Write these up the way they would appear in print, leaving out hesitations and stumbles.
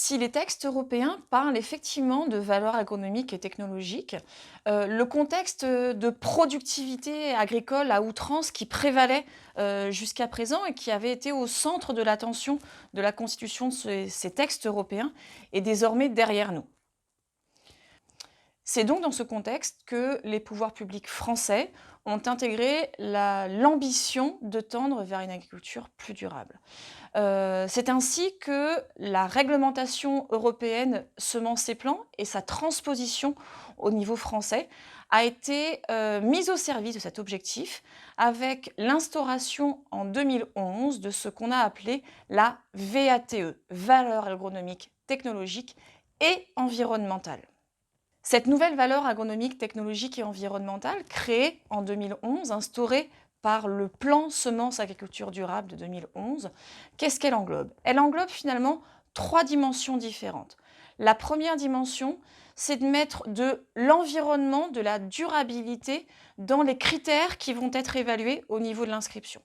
Si les textes européens parlent effectivement de valeurs agronomiques et technologiques, le contexte de productivité agricole à outrance qui prévalait jusqu'à présent et qui avait été au centre de l'attention de la constitution de ces textes européens est désormais derrière nous. C'est donc dans ce contexte que les pouvoirs publics français ont intégré l'ambition de tendre vers une agriculture plus durable. C'est ainsi que la réglementation européenne Semences et Plants et sa transposition au niveau français a été, mise au service de cet objectif avec l'instauration en 2011 de ce qu'on a appelé la VATE, valeur agronomique, technologique et environnementale. Cette nouvelle valeur agronomique, technologique et environnementale, créée en 2011, instaurée par le plan Semences Agriculture Durable de 2011, qu'est-ce qu'elle englobe? Elle englobe finalement 3 dimensions différentes. La première dimension, c'est de mettre de l'environnement, de la durabilité dans les critères qui vont être évalués au niveau de l'inscription.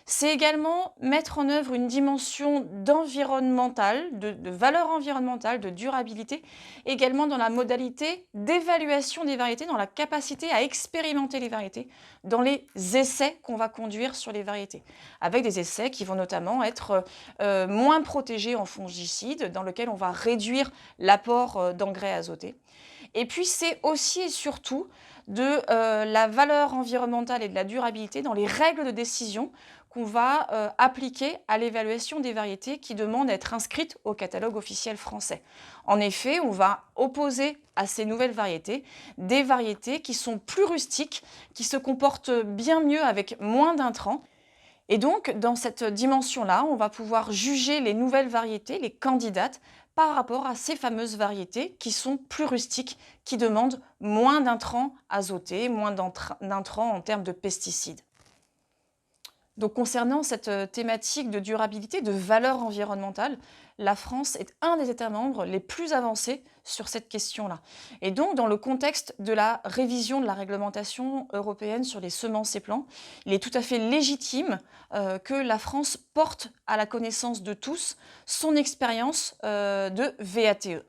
C'est également mettre en œuvre une dimension d'environnemental, de valeur environnementale, de durabilité, également dans la modalité d'évaluation des variétés, dans la capacité à expérimenter les variétés, dans les essais qu'on va conduire sur les variétés, avec des essais qui vont notamment être moins protégés en fongicides, dans lesquels on va réduire l'apport d'engrais azotés. Et puis c'est aussi et surtout de la valeur environnementale et de la durabilité dans les règles de décision qu'on va appliquer à l'évaluation des variétés qui demandent à être inscrites au catalogue officiel français. En effet, on va opposer à ces nouvelles variétés des variétés qui sont plus rustiques, qui se comportent bien mieux avec moins d'intrants. Et donc, dans cette dimension-là, on va pouvoir juger les nouvelles variétés, les candidates, par rapport à ces fameuses variétés qui sont plus rustiques, qui demandent moins d'intrants azotés, moins d'intrants en termes de pesticides. Donc concernant cette thématique de durabilité, de valeur environnementale, la France est un des États membres les plus avancés sur cette question-là. Et donc dans le contexte de la révision de la réglementation européenne sur les semences et plants, il est tout à fait légitime que la France porte à la connaissance de tous son expérience de VATE.